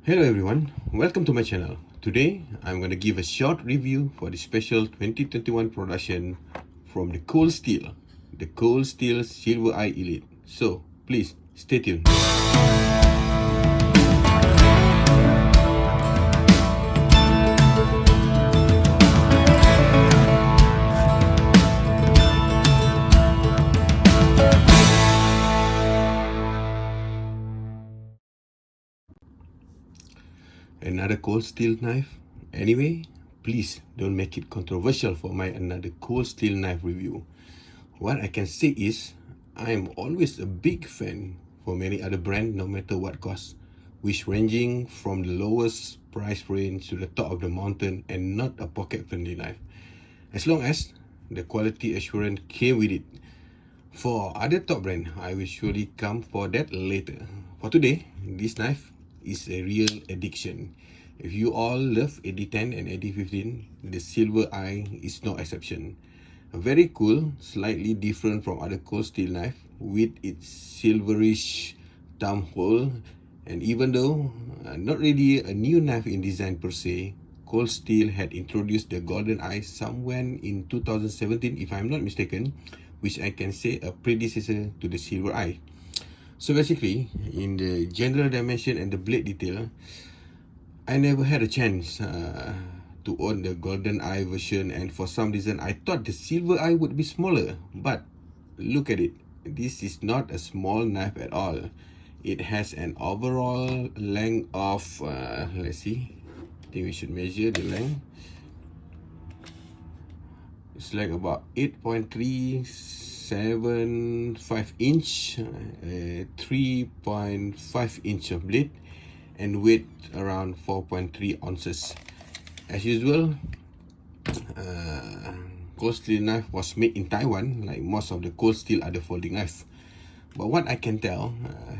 Hello everyone, welcome to my channel. Today I'm going to give a short review for the special 2021 production from the Cold Steel Silver Eye Elite. So please stay tuned. Another cold steel knife. Anyway, please don't make it controversial for my another cold steel knife review. What I can say is, I am always a big fan for many other brand no matter what cost, which ranging from the lowest price range to the top of the mountain and not a pocket friendly knife. As long as the quality assurance came with it. For other top brand, I will surely come for that later. For today, this knife is a real addiction. If you all love AD10 and AD15, the Silver Eye is no exception. Very cool, slightly different from other cold steel knife with its silverish thumb hole. And even though not really a new knife in design per se, Cold Steel had introduced the Golden Eye somewhere in 2017 if I'm not mistaken, which I can say a predecessor to the Silver Eye. So basically, in the general dimension and the blade detail, I never had a chance to own the Golden Eye version, and for some reason I thought the Silver Eye would be smaller, but look at it. This is not a small knife at all. It has an overall length of, let's see, I think we should measure the length. It's like about 8.375 inch, 3.5 inch of blade, and weight around 4.3 ounces. As usual, cold steel knife was made in Taiwan, like most of the cold steel other folding knife. But what I can tell,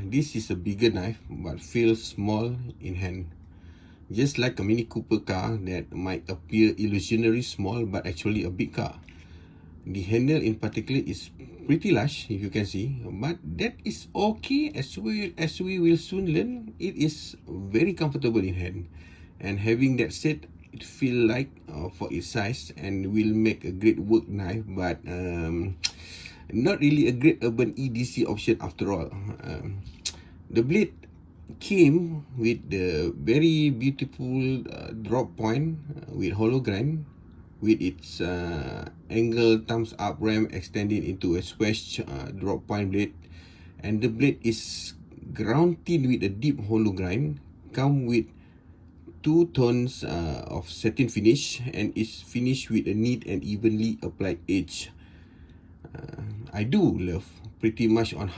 this is a bigger knife but feels small in hand. Just like a Mini Cooper car that might appear illusionary small but actually a big car. The handle in particular is pretty large, if you can see, but that is okay as we will soon learn. It is very comfortable in hand, and having that said, it feel like for its size and will make a great work knife, but not really a great urban EDC option after all. The blade came with the very beautiful drop point with hollow grind, with its angle thumbs up ram extending into a swash drop point blade, and the blade is ground thin with a deep hollow grind, come with two tones of satin finish, and is finished with a neat and evenly applied edge. I do love pretty much on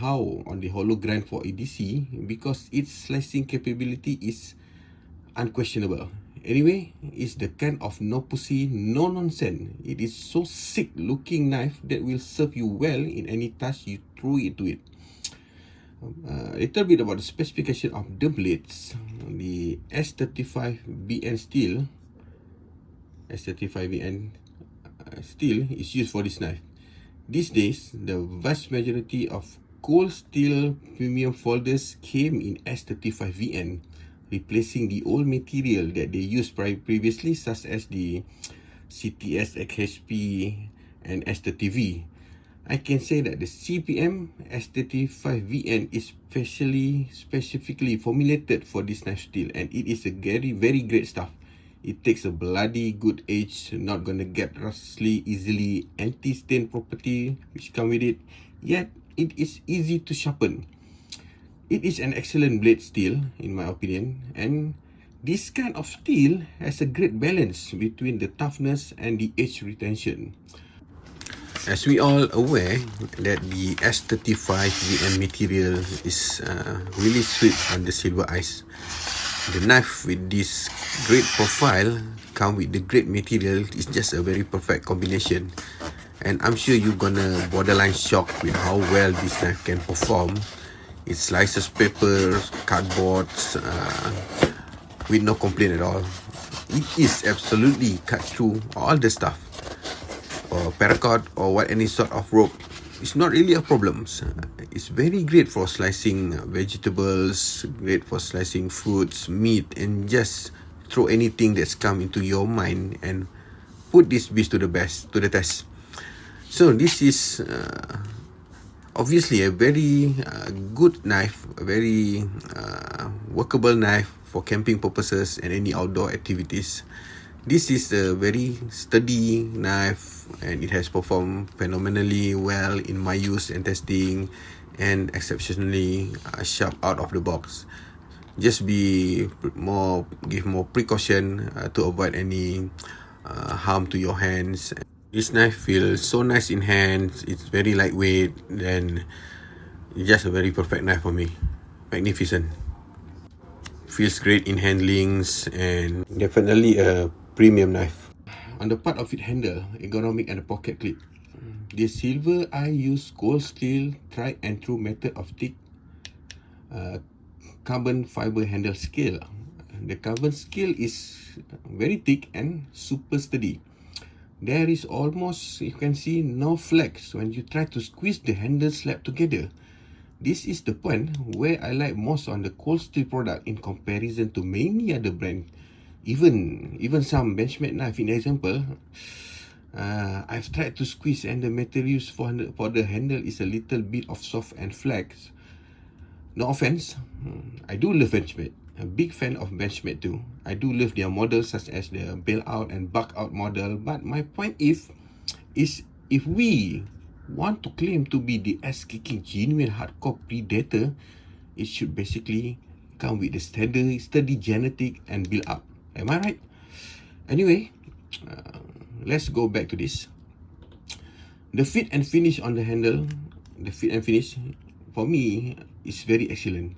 the hollow grind for EDC because its slicing capability is unquestionable. Anyway, it's the kind of no pussy, no nonsense. It is so sick looking knife that will serve you well in any task you throw into it. A little bit about the specification of the blades. The S35VN steel is used for this knife. These days, the vast majority of cold steel premium folders came in S35VN, replacing the old material that they used previously, such as the CTS XHP and S30V. I can say that the CPM S35VN is specifically formulated for this knife steel, and it is a very great stuff. It takes a bloody good edge, not gonna get rusty easily, anti-stain property which come with it, yet it is easy to sharpen. It is an excellent blade steel in my opinion, and this kind of steel has a great balance between the toughness and the edge retention. As we all aware that the S35VN material is really sweet on the silver eyes. The knife with this great profile come with the great material is just a very perfect combination, and I'm sure you're gonna borderline shocked with how well this knife can perform. It slices paper, cardboards with no complaint at all. It is absolutely cut through all the stuff, or paracord or what any sort of rope it's not really a problem. It's very great for slicing vegetables, great for slicing fruits, meat, and just throw anything that's come into your mind and put this beast to the test. So this is obviously a very good knife, a very workable knife for camping purposes and any outdoor activities. This is a very sturdy knife and it has performed phenomenally well in my use and testing, and exceptionally sharp out of the box. Just give more precaution to avoid any harm to your hands. This knife feels so nice in hands. It's very lightweight, and it's just a very perfect knife for me. Magnificent. Feels great in handlings and definitely a premium knife. On the part of its handle, ergonomic and the pocket clip, the silver eye use cold steel tried and true method of thick carbon fiber handle scale. The carbon scale is very thick and super sturdy. There is almost, you can see, no flex when you try to squeeze the handle slab together. This is the point where I like most on the cold steel product in comparison to many other brands. Even some benchmark knife, in example, I've tried to squeeze and the materials for the handle is a little bit of soft and flex. No offense, I do love benchmade. A big fan of benchmade too. I do love their models such as the bailout and buck out model. But my point is if we want to claim to be the ass-kicking genuine hardcore predator, it should basically come with the steady genetic and build up. Am I right? Anyway, let's go back to this. The fit and finish on the handle, for me, is very excellent.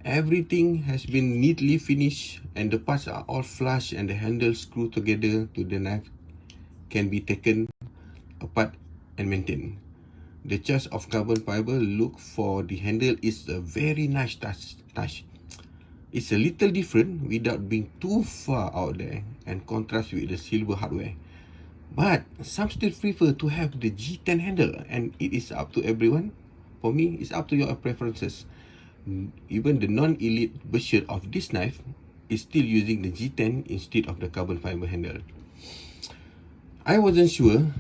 Everything has been neatly finished and the parts are all flush and the handle screwed together to the knife can be taken apart and maintained. The choice of carbon fiber look for the handle is a very nice touch. It's a little different without being too far out there and contrast with the silver hardware. But some still prefer to have the G10 handle, and it is up to everyone. For me, it's up to your preferences. Even the non-elite version of this knife is still using the G10 instead of the carbon fiber handle. I wasn't sure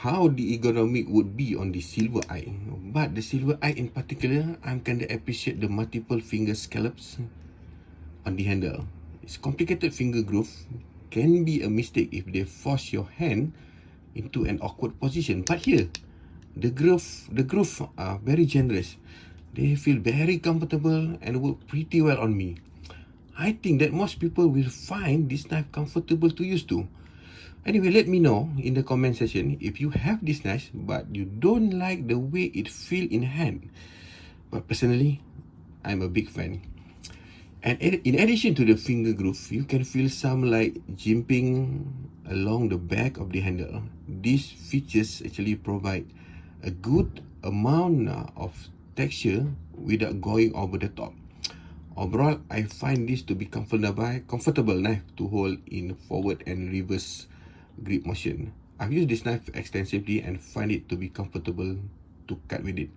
how the ergonomic would be on the silver eye, but the silver eye in particular, I'm kinda appreciate the multiple finger scallops on the handle. Its complicated finger groove can be a mistake if they force your hand into an awkward position. But here, the groove are very generous. They feel very comfortable and work pretty well on me. I think that most people will find this knife comfortable to use too. Anyway, let me know in the comment section if you have this knife but you don't like the way it feels in hand. But personally, I'm a big fan. And in addition to the finger groove, you can feel some like jimping along the back of the handle. These features actually provide a good amount of texture without going over the top. Overall, I find this to be comfortable knife to hold in forward and reverse grip motion. I've used this knife extensively and find it to be comfortable to cut with it.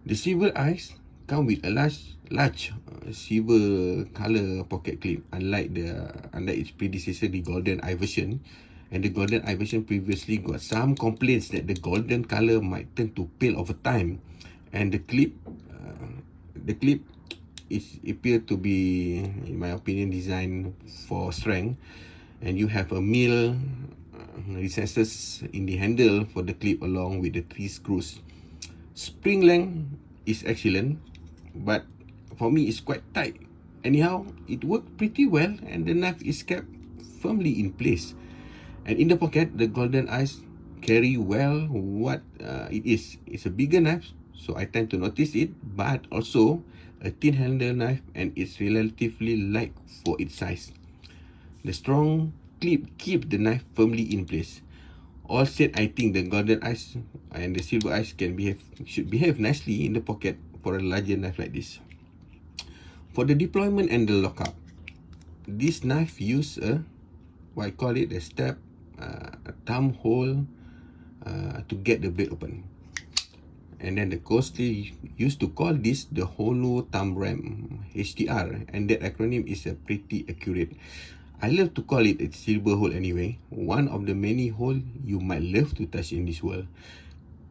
The silver eyes come with a large silver color pocket clip, unlike its predecessor, the golden eye version. And the golden eye version previously got some complaints that the golden color might turn to pale over time, and the clip appear to be, in my opinion, designed for strength. And you have a mill recesses in the handle for the clip along with the 3 screws. Spring length is excellent, but for me it's quite tight. Anyhow, it worked pretty well and the knife is kept firmly in place. And in the pocket, the golden eyes carry well what it is. It's a bigger knife, so I tend to notice it, but also a thin handle knife and it's relatively light for its size. The strong clip keeps the knife firmly in place. All said, I think the golden eyes and the silver eyes should behave nicely in the pocket for a larger knife like this. For the deployment and the lockup, this knife use what I call it a step thumb hole to get the blade open. And then the Cold Steel used to call this the Hollow Thumb Ram, HTR, and that acronym is pretty accurate. I love to call it a silver hole anyway, one of the many holes you might love to touch in this world.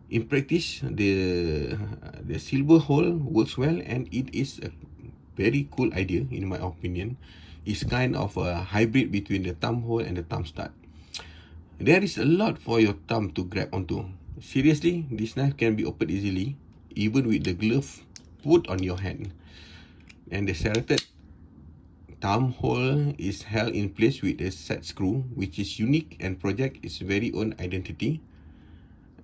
In practice, the silver hole works well, and it is a very cool idea in my opinion. It's kind of a hybrid between the thumb hole and the thumb stud. There is a lot for your thumb to grab onto. Seriously, this knife can be opened easily, even with the glove put on your hand. And the serrated thumb hole is held in place with a set screw, which is unique and project its very own identity.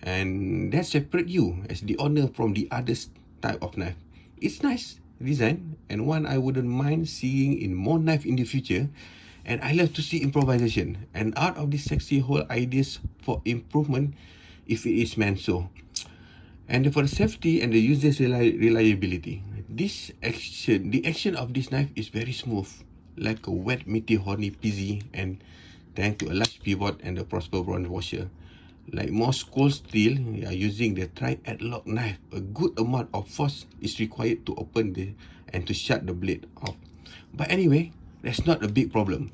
And that separates you as the owner from the other type of knife. It's nice design and one I wouldn't mind seeing in more knife in the future. And I love to see improvisation and out of these sexy whole ideas for improvement if it is meant so. And for the safety and the user's reliability, the action of this knife is very smooth, like a wet meaty horny PZ, and thanks to a large pivot and the Prosper bronze washer. Like most Cold Steel, you are using the tri-headlock knife. A good amount of force is required to open and to shut the blade off. But anyway, that's not a big problem.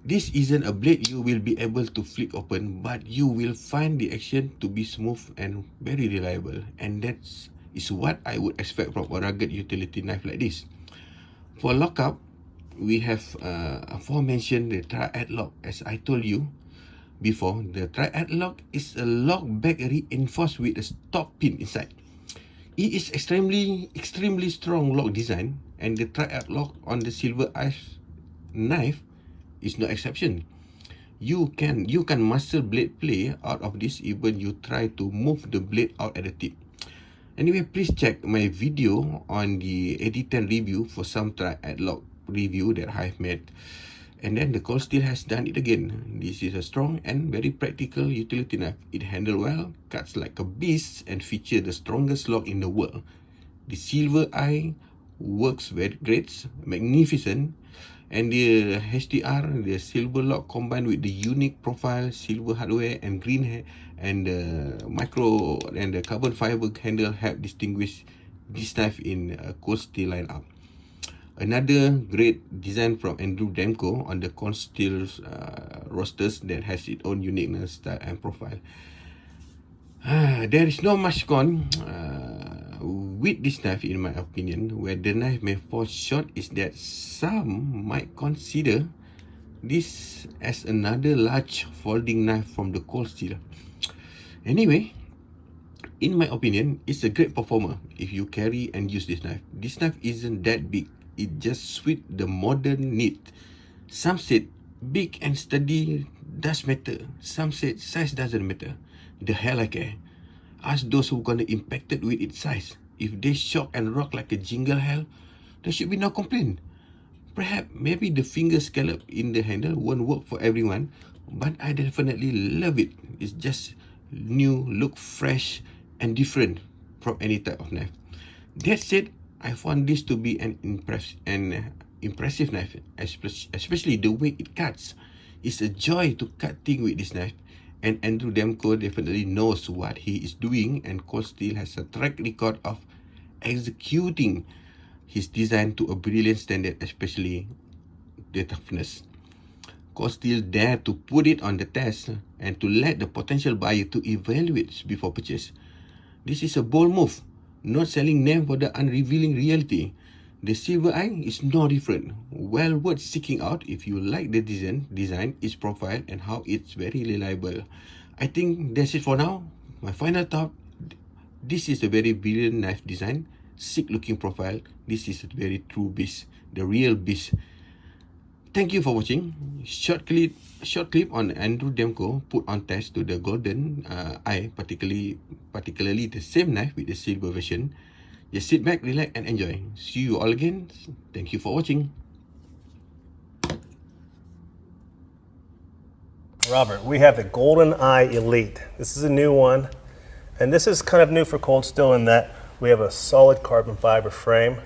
This isn't a blade you will be able to flick open, but you will find the action to be smooth and very reliable. And that is what I would expect from a rugged utility knife like this. For lockup, we have aforementioned the tri-headlock. As I told you before, the tri-headlock is a lock back reinforced with a stop pin inside. It is extremely strong lock design, and the tri-headlock on the silver ice knife is no exception. You can muscle blade play out of this even you try to move the blade out at the tip. Anyway, please check my video on the 8010 review for some tri-headlock review that I've made. And then the Cold Steel has done it again. This is a strong and very practical utility knife. It handles well, cuts like a beast, and features the strongest lock in the world. The silver eye works very great, magnificent. And the HDR, the silver lock combined with the unique profile, silver hardware and green and the micro and the carbon fiber handle help distinguish this knife in a Cold Steel lineup. Another great design from Andrew Demko on the Cold Steel rosters that has its own uniqueness, style and profile. There is not much con with this knife in my opinion. Where the knife may fall short is that some might consider this as another large folding knife from the Cold Steel. Anyway, in my opinion, it's a great performer if you carry and use this knife. This knife isn't that big, it just suits the modern need. Some said big and sturdy does matter, some said size doesn't matter. The hell I care. Ask those who gonna impacted with its size. If they shock and rock like a jingle hell, there should be no complaint. Perhaps maybe the finger scallop in the handle won't work for everyone, but I definitely love it. It's just new, look fresh and different from any type of knife. That said, I found this to be an impressive knife, especially the way it cuts. It's a joy to cut things with this knife. And Andrew Demko definitely knows what he is doing, and Cold Steel has a track record of executing his design to a brilliant standard, especially the toughness. Cold Steel dare to put it on the test and to let the potential buyer to evaluate before purchase. This is a bold move, not selling name for the unrevealing reality. The silver eye is no different. Well worth seeking out if you like the design, its profile, and how it's very reliable. I think that's it for now. My final thought, this is a very brilliant knife design, sick looking profile. This is a very true beast, the real beast. Thank you for watching. Short clip on Andrew Demko put on test to the golden eye, particularly the same knife with the silver version. Just sit back, relax and enjoy. See you all again. Thank you for watching. Robert, we have the Golden Eye Elite. This is a new one, and this is kind of new for Cold Steel in that we have a solid carbon fiber frame,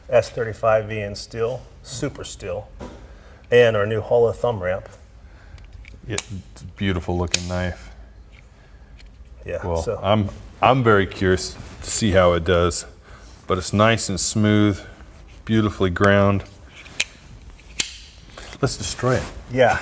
S35V in steel, super steel, and our new hollow thumb ramp. Yeah, it's a beautiful looking knife. Yeah. Well, so I'm I'm very curious to see how it does, but it's nice and smooth, beautifully ground. Let's destroy it. Yeah.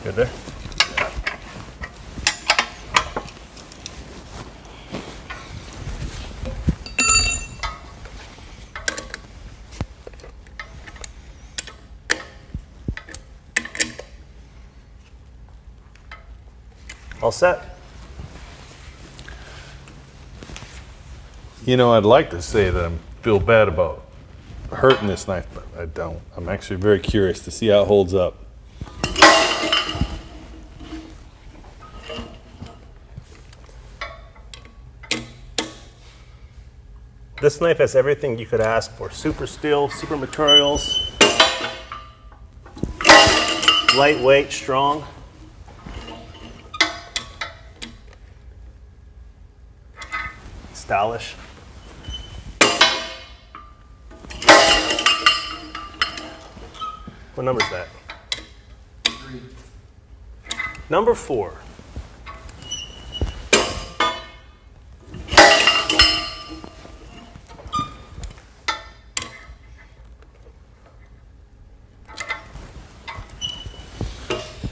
Good there. All set? You know, I'd like to say that I feel bad about hurting this knife, but I don't. I'm actually very curious to see how it holds up. This knife has everything you could ask for. Super steel, super materials, lightweight, strong. Stylish. What number is that? 3. Number 4.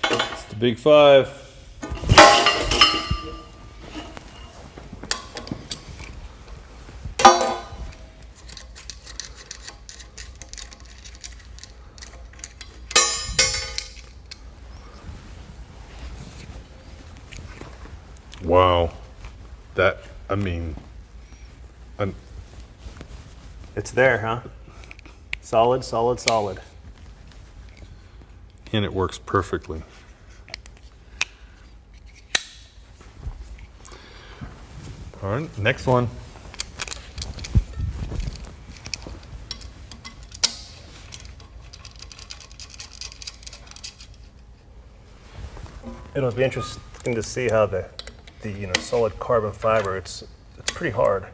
It's the big 5. Wow. I mean, It's there, huh? Solid, solid, solid. and it works perfectly. All right, next one. It'll be interesting to see how the solid carbon fiber. It's pretty hard,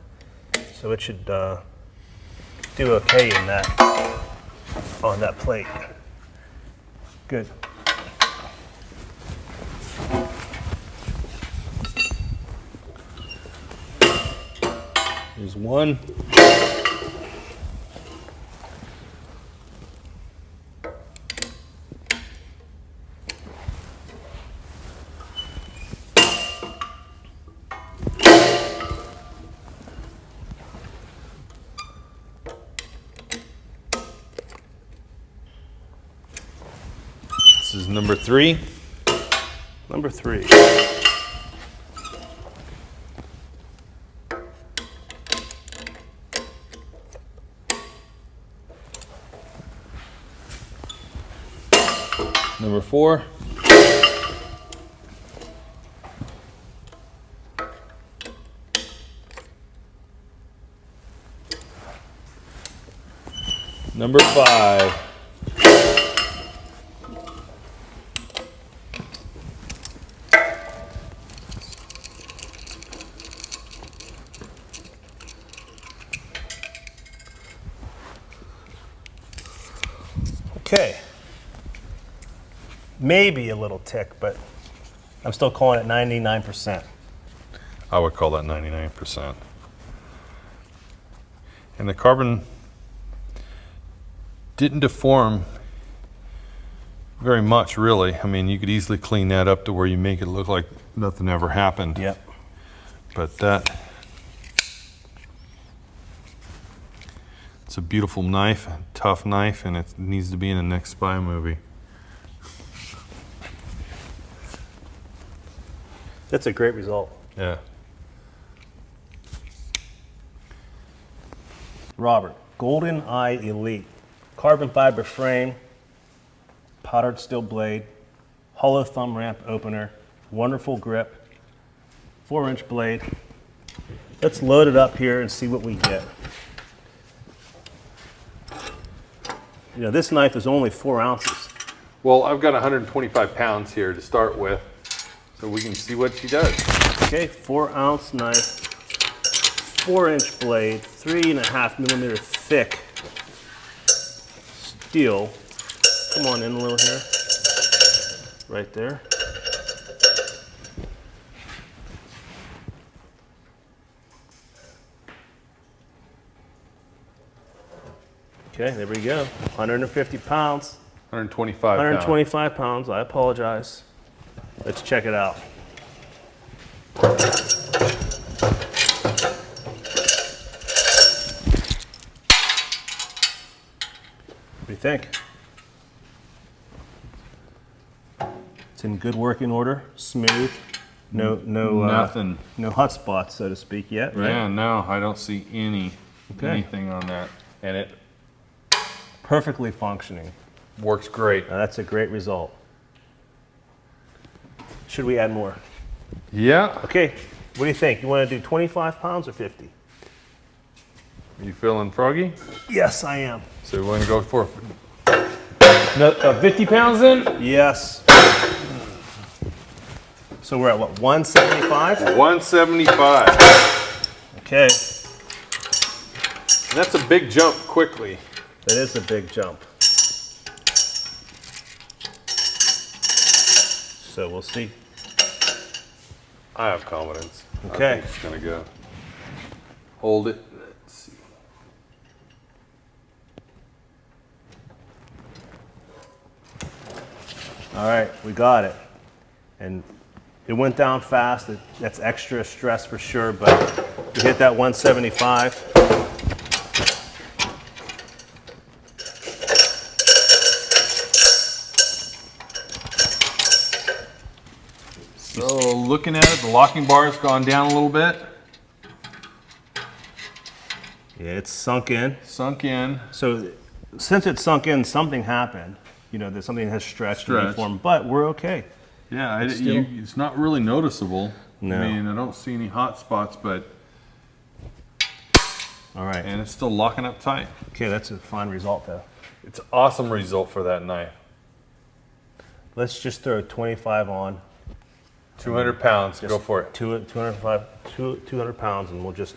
so it should do okay in that on that plate. Good. Here's one. This is number 3. Number 3. Number 4. Number 5. Okay. Maybe a little tick, but I'm still calling it 99%. I would call that 99%. And the carbon didn't deform very much, really. I mean, you could easily clean that up to where you make it look like nothing ever happened. Yep. But it's a beautiful knife, a tough knife, and it needs to be in the next spy movie. That's a great result. Yeah. Robert, Golden Eye Elite. Carbon fiber frame, powdered steel blade, hollow thumb ramp opener, wonderful grip, 4-inch blade. Let's load it up here and see what we get. You know, this knife is only 4 ounces. Well, I've got 125 pounds here to start with. so we can see what she does. Okay, 4-ounce knife, 4-inch blade, 3.5 millimeter thick steel. Come on in a little here. Right there. Okay, there we go. 150 pounds. 125 pounds. 125 pounds, I apologize. Let's check it out. What do you think? It's in good working order, smooth, no Nothing. no hot spots, so to speak, yet, right? Yeah, no, I don't see Okay. anything on that. And it Perfectly functioning. works great. Now, that's a great result. Should we add more? Yeah. Okay, what do you think? You want to do 25 pounds or 50? You feeling froggy? Yes, I am. So we want to go for 50 pounds then? Yes. So we're at what, 175? 175. Okay, And that's a big jump quickly. that is a big jump. So we'll see. I have confidence. Okay. I think it's going to go. Hold it. Let's see. All right, we got it. And it went down fast. That's extra stress for sure, but we hit that 175. So looking at it, the locking bar has gone down a little bit. Yeah, it's sunk in. Sunk in. So since it's sunk in, something happened. You know, that something has stretched in any Stretched. form, but we're okay. Yeah, Still- it's not really noticeable. No. I mean, I don't see any hot spots, but All right. and it's still locking up tight. Okay, that's a fine result though. It's an awesome result for that knife. Let's just throw 25 on. 200 pounds. Just Go for it. 200 pounds, and we'll just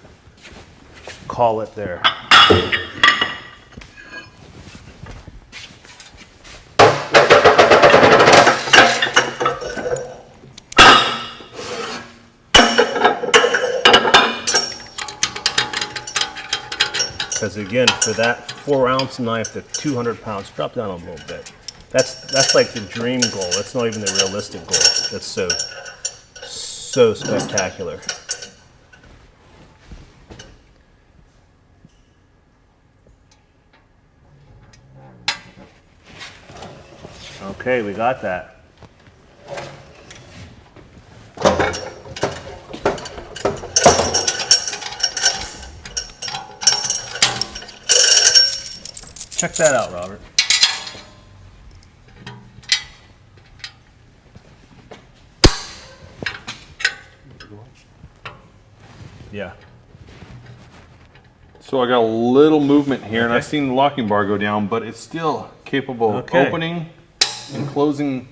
call it there. Because again, for that 4-ounce knife, the 200 pounds, drop down a little bit. That's like the dream goal. That's not even the realistic goal. That's so spectacular. Okay, we got that. Check that out, Robert. Yeah. So I got a little movement here, and Okay. I've seen the locking bar go down, but it's still capable Okay. of opening and closing